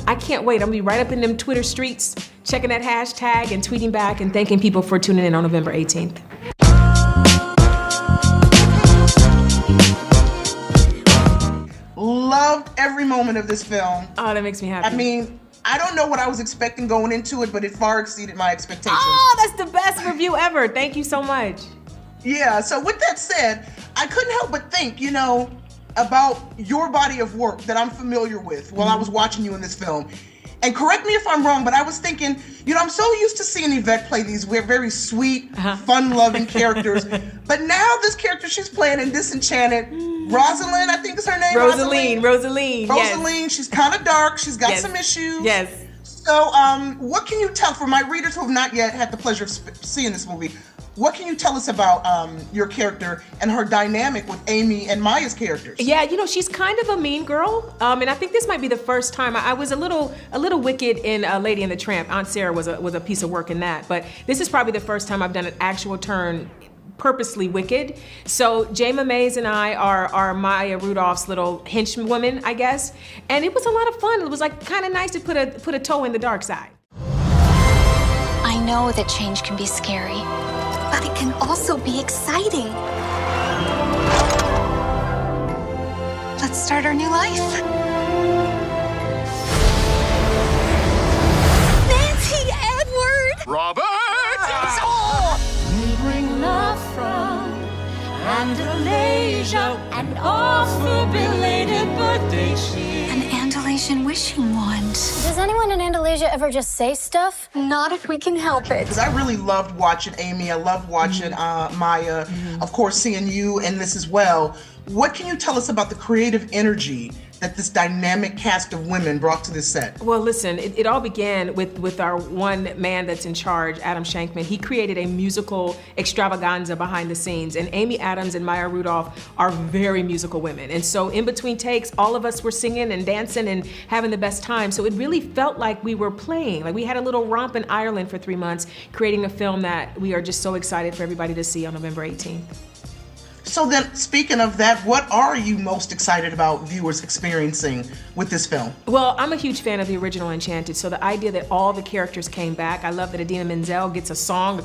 I can't wait. I'm gonna be right up in them Twitter streets, checking that hashtag and tweeting back and thanking people for tuning in on November 18th. Loved every moment of this film. Oh, that makes me happy. I mean, I don't know what I was expecting going into it, but it far exceeded my expectations. Oh, that's the best review ever. Thank you so much. Yeah, so with that said, I couldn't help but think, about your body of work that I'm familiar with while I was watching you in this film. And correct me if I'm wrong, but I was thinking, I'm so used to seeing Yvette play these very sweet, fun-loving characters. But now this character she's playing in Disenchanted, Rosalind, I think is her name. Rosaline, yes. She's kind of dark. She's got some issues. Yes. So what can you tell, for my readers who have not yet had the pleasure of seeing this movie, what can you tell us about your character and her dynamic with Amy and Maya's characters? Yeah, she's kind of a mean girl, and I think this might be the first time. I was a little wicked in Lady and the Tramp. Aunt Sarah was a piece of work in that, but this is probably the first time I've done an actual turn purposely wicked. So Jayma Mays and I are Maya Rudolph's little henchwoman, I guess, and it was a lot of fun. It was like kind of nice to put a toe in the dark side. I know that change can be scary, but it can also be exciting. Let's start our new life. Nancy Edward! Robert! We bring love from Andalasia and offer belated birthday cheer. An Andalasian wishing wand. Does anyone in Andalasia ever just say stuff? Not if we can help it. Because I really loved watching Amy. I loved watching Maya. Of course, seeing you in this as well. What can you tell us about the creative energy that this dynamic cast of women brought to this set? Well, listen, it all began with our one man that's in charge, Adam Shankman. He created a musical extravaganza behind the scenes, and Amy Adams and Maya Rudolph are very musical women. And so in between takes, all of us were singing and dancing and having the best time. So it really felt like we were playing. Like we had a little romp in Ireland for 3 months, creating a film that we are just so excited for everybody to see on November 18th. So then, speaking of that, what are you most excited about viewers experiencing with this film? Well, I'm a huge fan of the original Enchanted, so the idea that all the characters came back. I love that Idina Menzel gets a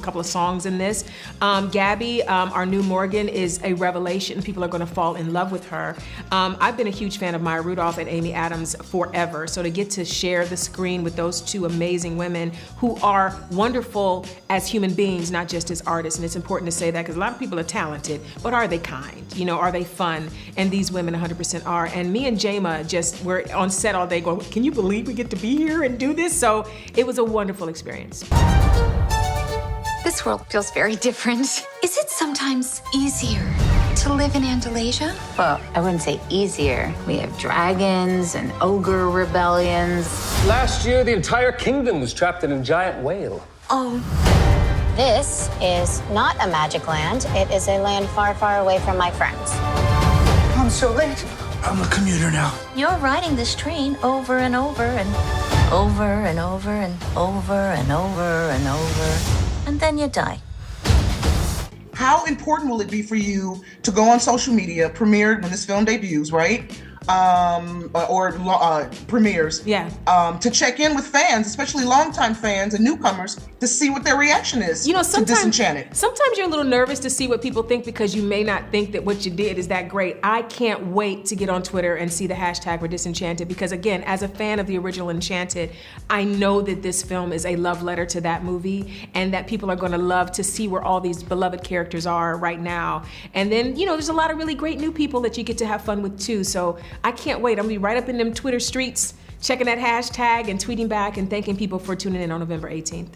couple of songs in this. Gabby, our new Morgan, is a revelation. People are gonna fall in love with her. I've been a huge fan of Maya Rudolph and Amy Adams forever, so to get to share the screen with those two amazing women who are wonderful as human beings, not just as artists, and it's important to say that because a lot of people are talented, but are they kind? Are they fun? And these women 100% are. And me and Jayma were on set all day going, can you believe we get to be here and do this? So it was a wonderful experience. This world feels very different. Is it sometimes easier to live in Andalasia? Well, I wouldn't say easier. We have dragons and ogre rebellions. Last year, the entire kingdom was trapped in a giant whale. Oh. This is not a magic land. It is a land far, far away from my friends. I'm so late. I'm a commuter now. You're riding this train over and over and over and over and over and over and over, and then you die. How important will it be for you to go on social media, premiered when this film debuts, right? Premieres. Yeah. To check in with fans, especially longtime fans and newcomers, to see what their reaction is to Disenchanted. Sometimes you're a little nervous to see what people think because you may not think that what you did is that great. I can't wait to get on Twitter and see the hashtag for Disenchanted because again, as a fan of the original Enchanted, I know that this film is a love letter to that movie and that people are gonna love to see where all these beloved characters are right now. And then, there's a lot of really great new people that you get to have fun with too. So I can't wait. I'm gonna be right up in them Twitter streets, checking that hashtag and tweeting back and thanking people for tuning in on November 18th.